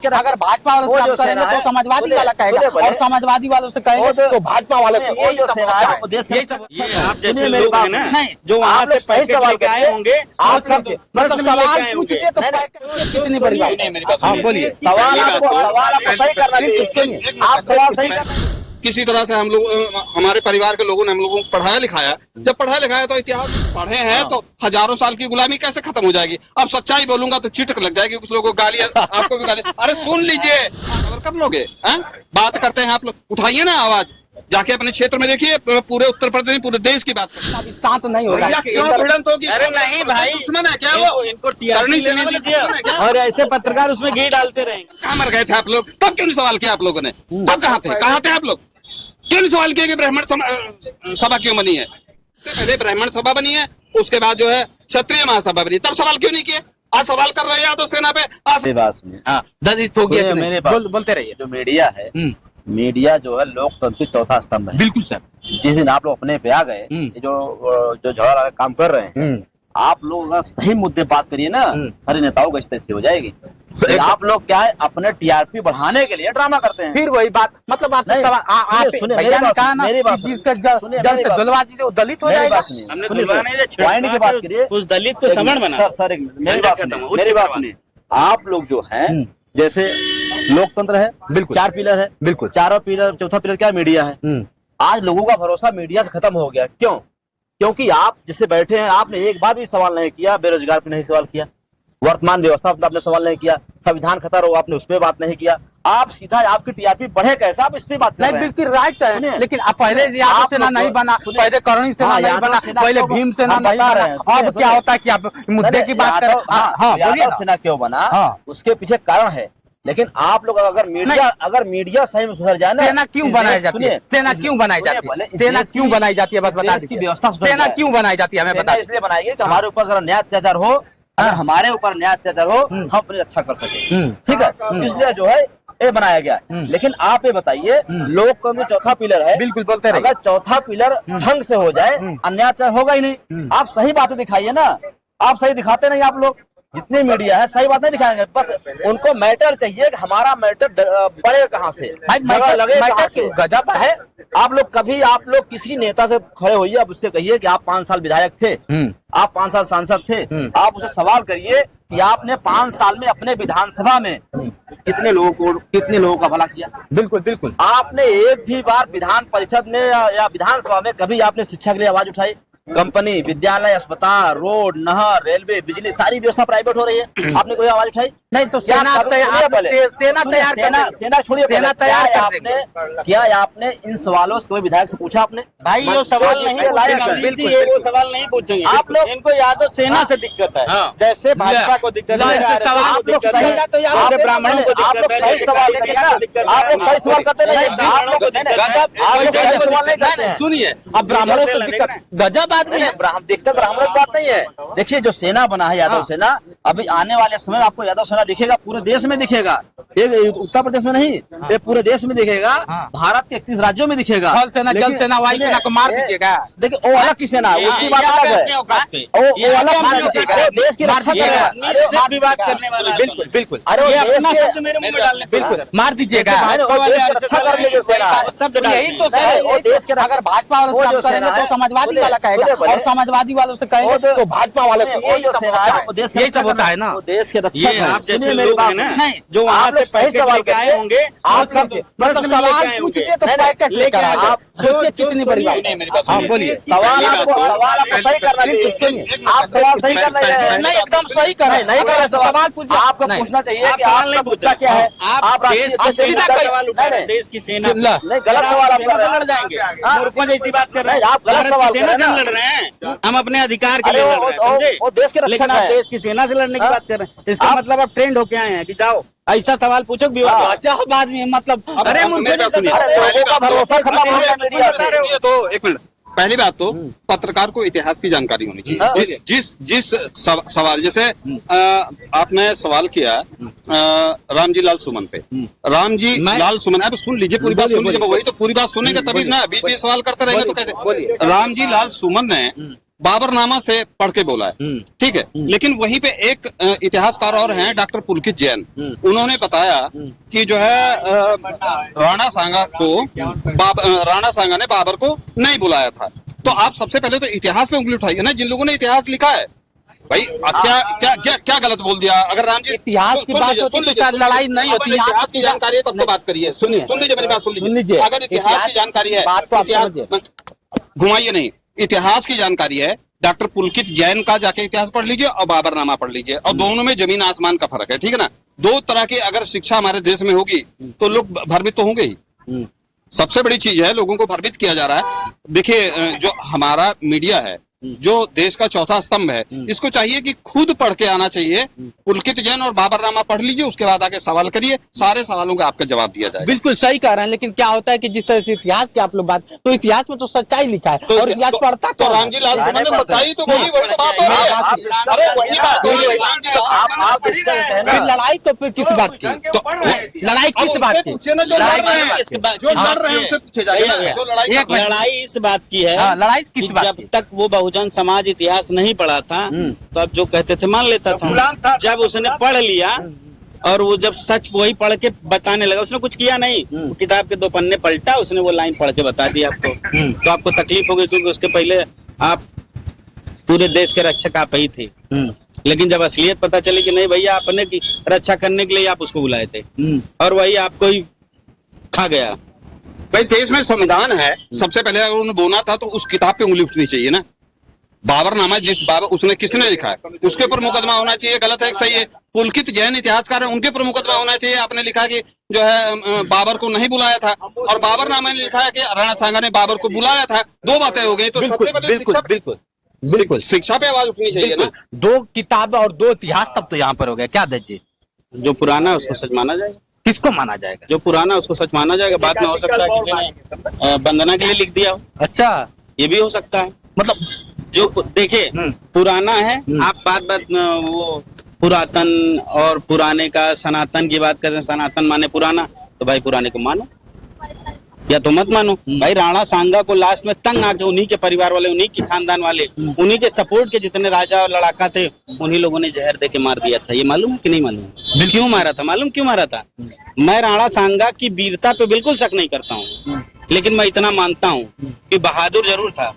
अगर भाजपा वालों से आप करेंगे तो समाजवादी वाला कहेगा और समाजवादी वालों से कहेंगे तो भाजपा वाले ये जो सेना है वो देश ये आप जैसे लोग हैं ना जो वहाँ से पैकेट लेके आए होंगे आप सब मतलब सवाल पूछिए तो कितनी बड़ी बात। हाँ बोलिए, सवाल आपको सही करना चाहिए। आप सवाल सही करना। किसी तरह से हम लोग हमारे परिवार के लोगों ने हम लोगों को पढ़ाया लिखाया। जब पढ़ाया लिखाया तो इतिहास पढ़े हैं तो हजारों साल की गुलामी कैसे खत्म हो जाएगी। अब सच्चाई बोलूंगा तो चिटक लग जाएगी, कुछ लोगों को गाली, आपको भी गाली। अरे सुन लीजिए, कर लोगे बात करते हैं आप लोग, उठाइए ना आवाज, जाके अपने क्षेत्र में देखिए, पूरे उत्तर प्रदेश पूरे देश की बात शांत नहीं होगा। अरे नहीं भाई, दुश्मन है क्या वो? इनको टीआरपी लेने दीजिए और ऐसे पत्रकार उसमें घी डालते रहेंगे। कहाँ मर गए थे आप लोग? तब क्यों नहीं सवाल किया आप लोगों ने? तब कहाँ थे आप लोग? क्यों नहीं सवाल किया कि ब्राह्मण सभा क्यों बनी है? पहले ब्राह्मण सभा बनी है, उसके बाद जो है क्षत्रिय महासभा बनी, तब सवाल क्यों नहीं किए? आज सवाल कर रहे हैं यादव सेना पे। दलित हो गया, मेरे बोलते रहिए। जो मीडिया है, मीडिया जो है लोकतंत्र की चौथा स्तंभ है। बिल्कुल सर। जिस दिन आप लोग अपने पे आ गए, ये जो झगड़ा काम कर रहे हैं, आप लोग अगर सही मुद्दे बात करिए ना, सारे नेताओं की स्थिति हो जाएगी। आप लोग क्या है, अपने टीआरपी बढ़ाने के लिए ड्रामा करते हैं। फिर वही बात, मतलब आपसे सवाल मेरी बात जलवादी से दलित हो जाएगा। पॉइंट की बात करिए, उस दलित को समण बना। सर मेरी बात सुनिए। आप लोग जो है, जैसे लोकतंत्र है, बिल्कुल 4 पिलर है, बिल्कुल चारों पिलर, चौथा पिलर क्या है? मीडिया है। आज लोगों का भरोसा मीडिया से खत्म हो गया। क्यों? क्योंकि आप जिससे बैठे हैं, आपने एक बार भी सवाल नहीं किया, बेरोजगार पे नहीं सवाल किया, वर्तमान व्यवस्था पर आपने सवाल नहीं किया, संविधान खतर हो आपने उस पर बात नहीं किया। आप सीधा आपकी टीआरपी बढ़े कैसा, आप इस पे बात नहीं, बिल्कुल राइट है। लेकिन अब पहले यादव सेना नहीं बना, पहले करणी सेना नहीं बना, पहले भीम सेना नहीं बना। अब क्या होता है कि आप मुद्दे की बात करें। हाँ बोलिए, सेना क्यों बना, उसके पीछे कारण है। लेकिन आप लोग अगर मीडिया सही में सुधर जाए ना, सेना क्यों बनाई जाती है? सेना क्यों बनाई जाती है? सेना क्यों बनाई जाती है? बस बता इसकी व्यवस्था सेना क्यों बनाई जाती है? हमें बता। इसलिए बनाई गई कि हमारे ऊपर अगर न्याय अत्याचार हो, अगर हमारे ऊपर न्याय अत्याचार हो, हम अपनी रक्षा कर सके। ठीक है, इसलिए जो है ये बनाया गया। लेकिन आप ये बताइए, लोकतंत्र चौथा पिलर है, बिल्कुल बोलते रहिए। अगर चौथा पिलर ढंग से हो जाए, अन्याय अत्याचार होगा ही नहीं। आप सही बातें दिखाइए ना, आप सही दिखाते नहीं। आप लोग जितने मीडिया है सही बात नहीं दिखाएंगे, बस उनको मैटर चाहिए कि हमारा मैटर बढ़े कहाँ से, लगे कहाँ से। गजब है। आप लोग किसी नेता से खड़े होइए, अब उससे कहिए कि आप 5 साल विधायक थे, आप 5 साल सांसद थे, आप उसे सवाल करिए कि आपने 5 साल में अपने विधानसभा में कितने लोगों का भला किया। बिल्कुल बिल्कुल। आपने एक भी बार विधान परिषद में या विधानसभा में कभी आपने शिक्षा के लिए आवाज उठाई? कंपनी, विद्यालय, अस्पताल, रोड, नहर, रेलवे, बिजली, सारी व्यवस्था प्राइवेट हो रही है, आपने कोई आवाज उठाई? नहीं। तो सेना छोड़िए, सेना तैयार आपने क्या? आपने इन सवालों से कोई विधायक से पूछा आपने? भाई वो सवाल नहीं पूछेंगे, वो सवाल नहीं पूछेंगे। आप लोग, इनको यादव सेना से दिक्कत है, जैसे भाजपा को दिक्कत है, आप लोग सही, ब्राह्मणों को आप लोग सही सवाल करिए ना, आप लोग सही सवाल करते नहीं, आप लोग सही सवाल नहीं करते हैं। सुनिए, अब ब्राह्मणों को दिक्कत, गजब आदमी है, दिक्कत ब्राह्मणों की बात नहीं है। देखिए, जो सेना बना है यादव सेना, अभी आने वाले समय में आपको यादव सेना दिखेगा, पूरे देश में दिखेगा। एक उत्तर प्रदेश में नहीं, ये पूरे देश में दिखेगा, भारत के 31 राज्यों में दिखेगा। थल सेना, जल सेना, वायु सेना को मार दीजिएगा। देखिए, वो अलग की सेना है, उसकी बात अलग है, वो अलग मार दीजिएगा, देश की रक्षा करेगा। बात करने वाला बिल्कुल बिल्कुल। अरे अपना शब्द मेरे मुंह में डालने, बिल्कुल मार दीजिएगा। रक्षा कर लीजिए सेना, यही तो देश के, अगर भाजपा वालों से करेंगे तो समाजवादी वाला कहेगा और समाजवादी वालों से कहेंगे तो भाजपा वाले। जो सेना है वो देश यही सब होता है ना, वो देश के रक्षा। ये आप जैसे लोग हैं ना, जो वहाँ से पैकेट लेके आए होंगे, आप सब मतलब सवाल पूछिए तो पैकेट लेकर आप सोचिए कितनी बड़ी बात। हाँ बोलिए, सवाल आपको सही करना चाहिए। आप सवाल सही करना चाहिए, नहीं एकदम सही करें, नहीं करें सवाल पूछिए। आपको पूछना चाहिए कि सवाल नहीं पूछा क्या है, आप देश की सेना का सवाल उठा रहे हैं, देश की सेना। नहीं, गलत सवाल आप लड़ जाएंगे, मूर्खों जैसी बात कर रहे हैं। आप गलत सवाल सेना से लड़ रहे हैं, हम अपने अधिकार के लिए लड़ रहे हैं, समझे? वो देश के लेकिन आप देश की सेना से लड़ने की बात कर रहे हैं, इसका मतलब आप ट्रेंड होके आए हैं कि जाओ ऐसा सवाल पूछो विवाद। बाद में मतलब अरे तो एक मिनट, पहली बात तो पत्रकार को इतिहास की जानकारी होनी चाहिए। जिस सवाल, जैसे आपने सवाल किया रामजी लाल सुमन पे, रामजी लाल सुमन, अब सुन लीजिए पूरी बात, सुन लीजिए, वही तो पूरी बात सुनेगा तभी ना, बीच में सवाल करते रहेंगे तो कैसे? रामजी लाल सुमन ने बाबरनामा से पढ़ के बोला है, ठीक है। लेकिन वहीं पे एक इतिहासकार और हैं डॉक्टर पुलकित जैन, उन्होंने बताया कि जो है राणा सांगा ने बाबर को नहीं बुलाया था। तो आप सबसे पहले तो इतिहास पे उंगली उठाइए ना, जिन लोगों ने इतिहास लिखा है भाई। क्या गलत बोल दिया? अगर राम जी इतिहास की बात होती है तो शायद लड़ाई नहीं होती। इतिहास की जानकारी है तब तो बात करिए। सुन लीजिए मेरी बात, सुन लीजिए। अगर इतिहास की जानकारी है, घुमाइए नहीं, इतिहास की जानकारी है, डॉक्टर पुलकित जैन का जाके इतिहास पढ़ लीजिए और बाबरनामा पढ़ लीजिए, और दोनों में जमीन आसमान का फर्क है, ठीक है ना। दो तरह की अगर शिक्षा हमारे देश में होगी तो लोग भ्रमित तो होंगे ही। सबसे बड़ी चीज है, लोगों को भ्रमित किया जा रहा है। देखिए, जो हमारा मीडिया है, जो देश का चौथा स्तंभ है, इसको चाहिए कि खुद पढ़ के आना चाहिए। पुलकित जैन और बाबरनामा पढ़ लीजिए, उसके बाद आके सवाल करिए, सारे सवालों का आपका जवाब दिया जाएगा। बिल्कुल सही कह रहे हैं, लेकिन क्या होता है कि जिस तरह से इतिहास की आप लोग बात, तो इतिहास में तो सच्चाई लिखा है और इतिहास पढ़ता तो रामजी लाल सुमन ने सच्चाई तो बोली, वही तो बात हो रही है। अरे वही बात हो रही है। फिर लड़ाई तो फिर किस बात की? तो लड़ाई किस बात की? लड़ाई इस बात की है, लड़ाई किस बात जब तक वो बहुजन समाज इतिहास नहीं पढ़ा था तो अब जो कहते थे मान लेता था। जब उसने पढ़ लिया और वो जब सच वही पढ़ के बताने लगा, उसने कुछ किया नहीं, किताब के 2 पन्ने पलटा, उसने वो लाइन पढ़ के बता दी आपको, तो आपको तकलीफ हो गई, क्योंकि उसके पहले आप पूरे देश के रक्षक आप ही थे। लेकिन जब असलियत पता चली कि नहीं भैया, आपने की रक्षा करने के लिए आप उसको बुलाए थे और वही आपको ही खा गया। भाई देश में संविधान है, सबसे पहले अगर उन्होंने बोना था तो उस किताब पे उंगली उठनी चाहिए ना। बाबरनामा उसने किसने लिखा है, उसके ऊपर मुकदमा होना चाहिए। गलत है सही है, पुलकित जैन इतिहासकार है, उनके ऊपर मुकदमा होना चाहिए। आपने लिखा कि जो है बाबर को नहीं बुलाया था, और बाबरनामा ने लिखा है कि राणा सांगा ने बाबर को बुलाया था। 2 बातें हो गई। तो सबसे पहले बिल्कुल शिक्षा पे आवाज उठनी चाहिए ना। 2 किताब और 2 इतिहास, तब तो यहाँ पर हो गया। क्या दीजिए, जो पुराना है उसको सच माना जाएगा। किसको माना जाएगा? जो पुराना उसको सच माना जाएगा। बाद में हो सकता है किसी ने वंदना के लिए लिख दिया हो। अच्छा, ये भी हो सकता है। मतलब जो देखिए पुराना है, आप बात वो पुरातन और पुराने का सनातन की बात करते हैं। सनातन माने पुराना, तो भाई पुराने को मानो या तो मत मानो। भाई राणा सांगा को लास्ट में तंग आके उन्हीं के परिवार वाले, उन्हीं के खानदान वाले, उन्हीं के सपोर्ट के जितने राजा और लड़ाका थे, उन्हीं लोगों ने जहर दे के मार दिया था। ये मालूम है कि नहीं मालूम? क्यों मारा था मालूम? क्यों मारा था? मैं राणा सांगा की वीरता पे बिल्कुल शक नहीं करता हूँ, लेकिन मैं इतना मानता हूँ कि बहादुर जरूर था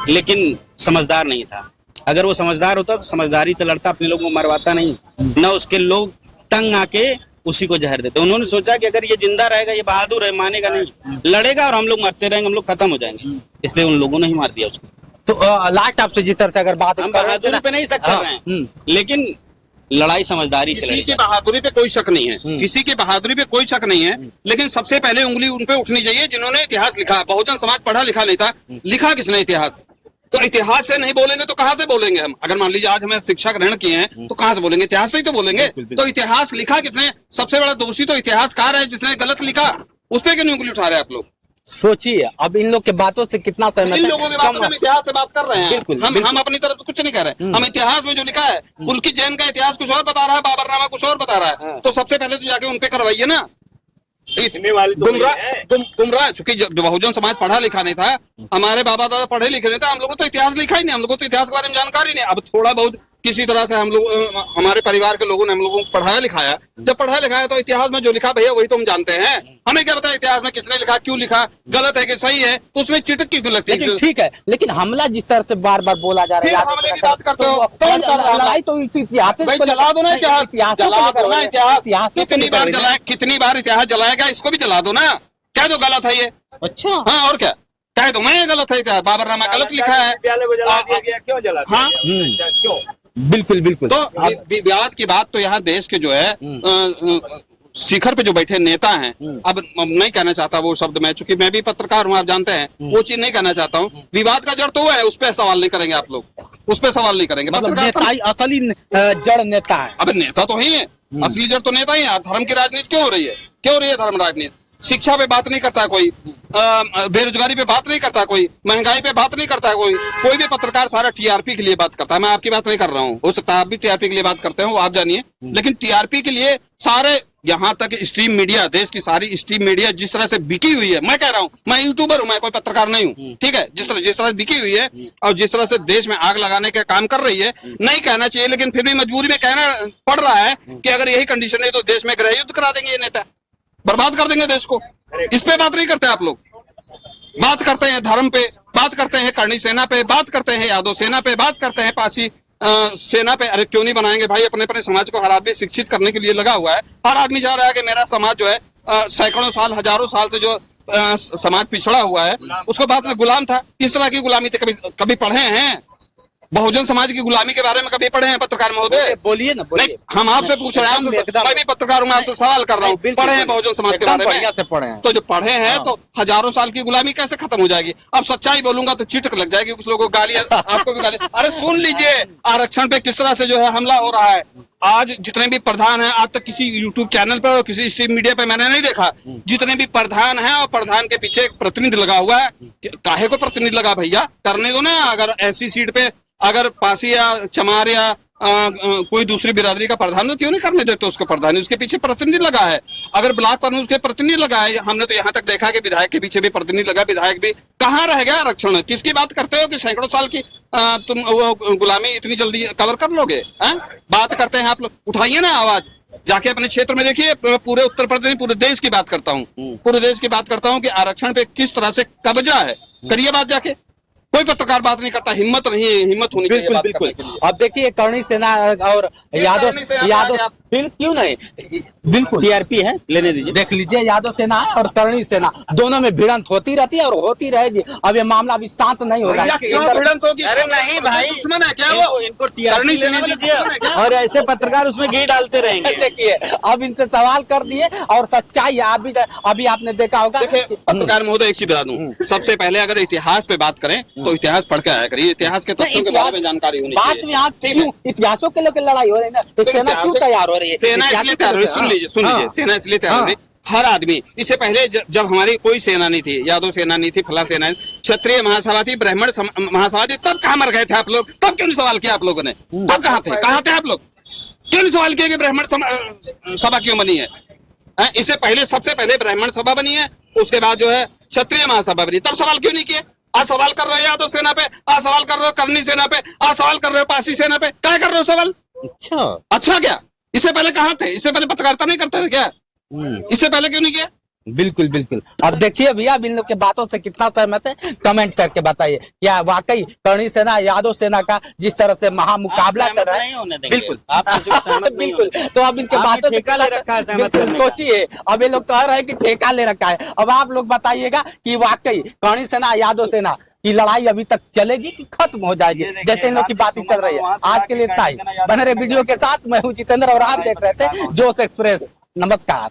लेकिन समझदार नहीं था। अगर वो समझदार होता तो समझदारी से लड़ता, अपने लोगों को मरवाता नहीं। न उसके लोग तंग आके उसी को जहर देते। उन्होंने सोचा कि अगर ये जिंदा रहेगा, ये बहादुर है, मानेगा नहीं, लड़ेगा और हम लोग मरते रहेंगे, हम लोग खत्म हो जाएंगे, इसलिए उन लोगों ने ही मार दिया उसको। तो लास्ट आपसे जिस तरह से अगर बात, हम बहादुरी पे नहीं शक कर रहे हैं, लेकिन लड़ाई समझदारी से किसी की बहादुरी पे कोई शक नहीं है, किसी की बहादुरी पे कोई शक नहीं है, लेकिन सबसे पहले उंगली उन पे उठनी चाहिए जिन्होंने इतिहास लिखा। बहुजन समाज पढ़ा लिखा नहीं था, लिखा किसने इतिहास? तो इतिहास से नहीं बोलेंगे तो कहां से बोलेंगे हम? अगर मान लीजिए आज हमें शिक्षा ग्रहण किए हैं तो कहां से बोलेंगे? इतिहास से ही तो बोलेंगे। तो इतिहास लिखा किसने? सबसे बड़ा दोषी तो इतिहासकार है जिसने गलत लिखा। उस पर क्यों नहीं उंगली उठा रहे आप लोग? सोचिए अब इन लोग के बातों से कितना सहमत इन लोगों की बातों में हम इतिहास से बात कर रहे हैं। हम अपनी तरफ से कुछ नहीं कर रहे। हम इतिहास में जो लिखा है, पुलकित जैन का इतिहास कुछ और बता रहा है, बाबरनामा कुछ और बता रहा है, तो सबसे पहले तो जाके उनपे करवाइए ना। गुमराह, चूंकि बहुजन समाज पढ़ा लिखा नहीं था, हमारे बाबा दादा पढ़े लिखे नहीं था, हम लोगों तो इतिहास लिखा ही नहीं, हम लोगों तो इतिहास के बारे में जानकारी नहीं। अब थोड़ा बहुत किसी तरह से हम लोग, हमारे परिवार के लोगों ने हम लोगों को पढ़ाया लिखाया। जब पढ़ाया लिखाया तो इतिहास में जो लिखा भैया वही तो हम जानते हैं। हमें क्या पता इतिहास में किसने लिखा, क्यों लिखा, गलत है कि सही है, तो उसमें चिटक क्यों लगती है? ठीक है, लेकिन हमला जिस तरह से बार बार बोला जा रहा है, हमले की बात करते हो लड़ाई तो इसी इतिहास भाई जला दो ना इतिहास, जला दो ना इतिहास। कितनी बार इतिहास जलाएगा, इसको भी जला दो ना। कह दो गलत है ये। अच्छा, हाँ और क्या कह दो, मैं गलत है इतिहास, बाबरनामा गलत लिखा है, क्यों जला? हाँ क्यों? बिल्कुल बिल्कुल। तो विवाद की बात तो यहाँ देश के जो है शिखर पे जो बैठे नेता हैं, अब नहीं कहना चाहता वो शब्द मैं, चूंकि मैं भी पत्रकार हूँ, आप जानते हैं, वो चीज नहीं कहना चाहता हूँ। विवाद का जड़ तो वो है, उस पर सवाल नहीं करेंगे आप लोग, उस पर सवाल नहीं करेंगे। असली जड़ नेता है। अब नेता तो ही है, असली जड़ तो नेता ही है। धर्म की राजनीति क्यों हो रही है? क्यों हो रही है धर्म राजनीति? शिक्षा पे बात नहीं करता कोई, बेरोजगारी पे बात नहीं करता कोई, महंगाई पे बात नहीं करता कोई भी पत्रकार सारा टीआरपी के लिए बात करता है। मैं आपकी बात नहीं कर रहा हूँ, हो सकता है आप भी टीआरपी के लिए बात करते हो, आप जानिए, लेकिन टीआरपी के लिए सारे यहाँ तक स्ट्रीम मीडिया, देश की सारी स्ट्रीम मीडिया जिस तरह से बिकी हुई है, मैं कह रहा हूँ, मैं यूट्यूबर हूँ, मैं कोई पत्रकार नहीं हूँ, ठीक है, जिस तरह बिकी हुई है और जिस तरह से देश में आग लगाने का काम कर रही है, नहीं कहना चाहिए, लेकिन फिर भी मजबूरी में कहना पड़ रहा है कि अगर यही कंडीशन है तो देश में गृह युद्ध करा देंगे ये नेता, बर्बाद कर देंगे देश को। इस पे बात नहीं करते आप लोग। बात करते हैं धर्म पे, बात करते हैं करणी सेना पे, बात करते हैं यादव सेना पे, बात करते हैं पासी सेना पे। अरे क्यों नहीं बनाएंगे भाई? अपने अपने समाज को हर आदमी शिक्षित करने के लिए लगा हुआ है। हर आदमी चाह रहा है कि मेरा समाज जो है सैकड़ों साल, हजारों साल से जो समाज पिछड़ा हुआ है उसको बाद में गुलाम था। किस तरह की गुलामी थी? कभी पढ़े हैं बहुजन समाज की गुलामी के बारे में? कभी पढ़े हैं पत्रकार महोदय? बोलिए ना, बोलिए। हम आपसे पूछ रहे हैं, मैं भी पत्रकार हूँ, मैं आपसे सवाल कर रहा हूँ, पढ़े हैं बहुजन समाज के बारे में? से पढ़े हैं। तो जो पढ़े हैं तो हजारों साल की गुलामी कैसे खत्म हो जाएगी? अब सच्चाई बोलूंगा तो चिटक लग जाएगी, कुछ लोगों को गाली, आपको भी गाली। अरे सुन लीजिए, आरक्षण पे किस तरह से जो है हमला हो रहा है। आज जितने भी प्रधान हैं, आज तक किसी यूट्यूब चैनल पर और किसी स्ट्रीम मीडिया पे मैंने नहीं देखा, जितने भी प्रधान हैं और प्रधान के पीछे एक प्रतिनिधि लगा हुआ है। काहे को प्रतिनिधि लगा भैया? करने दो ना। अगर ऐसी सीट पे अगर पासी या चमार या कोई दूसरी बिरादरी का प्रधान, तो क्यों नहीं करने देते उसको प्रधान? उसके पीछे प्रतिनिधि लगा है। अगर ब्लॉक पर उसके प्रतिनिधि लगा है, हमने तो यहाँ तक देखा कि विधायक के पीछे भी प्रतिनिधि लगा, विधायक भी। कहाँ रह गया आरक्षण? किसकी बात करते हो कि सैकड़ों साल की तुम वो गुलामी इतनी जल्दी कवर कर लोगे? बात करते हैं आप लोग, उठाइए ना आवाज, जाके अपने क्षेत्र में देखिए। पूरे उत्तर प्रदेश, पूरे देश की बात करता हूँ, पूरे देश की बात करता हूँ कि आरक्षण पे किस तरह से कब्जा है। करिए बात जाके। कोई पत्रकार बात नहीं करता, हिम्मत नहीं है, हिम्मत होनी चाहिए बात करने के लिए। अब देखिए करणी सेना और यादव क्यों नहीं, बिल्कुल टीआरपी है, लेने दीजिए। देख लीजिए, यादव सेना और करणी सेना दोनों में भिड़ंत होती रहती है और होती रहेगी। अब ये मामला अभी शांत नहीं होगा। अरे नहीं भाई, दुश्मन है क्या वो? इनको टीआरपी लेने दीजिए और ऐसे पत्रकार उसमें घी डालते रहेंगे। देखिए, अब इनसे सवाल कर दिए और सच्चाई अभी आपने देखा होगा। देखिए पत्रकार महोदय, एक चीज बता दूं, सबसे पहले अगर इतिहास पे बात करें तो इतिहास पढ़ के आया करिए, इतिहास के तथ्यों के बारे में जानकारी होनी चाहिए। बात यहाँ क्यों इतिहासों के लेकर लड़ाई हो रही है ना, तो सेना क्यों तैयार हो रही है? सेना इसलिए तैयार हो रही है, सुन लीजिए, सेना इसलिए तैयार हो रही है। हर आदमी, इससे पहले जब हमारी कोई सेना नहीं थी, यादव सेना नहीं थी, फला सेना, क्षत्रिय महासभा थी, ब्राह्मण महासभा थी, तब कहाँ मर गए थे आप लोग? तब क्यों नहीं सवाल किया आप लोगों ने? तब कहाँ थे आप लोग? क्यों नहीं सवाल किया कि ब्राह्मण सभा क्यों बनी है? इससे पहले, सबसे पहले ब्राह्मण सभा बनी है, उसके बाद जो है क्षत्रिय महासभा बनी, तब सवाल क्यों नहीं किए? आज सवाल कर रहे हो यादव सेना पे, आज सवाल कर रहे हो करनी सेना पे, आज सवाल कर रहे हो पासी सेना पे, क्या कर रहे हो सवाल? अच्छा क्या? इससे पहले कहाँ थे? इससे पहले पत्रकारिता नहीं करते थे क्या? इससे पहले क्यों नहीं किया? बिल्कुल बिल्कुल। अब देखिए भैया, इन लोग के बातों से कितना सहमत है, कमेंट करके बताइए। क्या वाकई करणी सेना यादव सेना का जिस तरह से महामुकाबला चल रहा है? बिल्कुल, बिल्कुल। तो अब इनके बातों से सोचिए, अब ये लोग कह रहे हैं कि ठेका ले रखा है। अब आप लोग बताइएगा कि वाकई करणी सेना यादव सेना की लड़ाई अभी तक चलेगी कि खत्म हो जाएगी, जैसे इन लोग की बातें चल रही है। आज के लिए इतना ही। बने रहे वीडियो के साथ, मैं हूँ जितेंद्र और आप देख रहे थे जोश एक्सप्रेस। नमस्कार।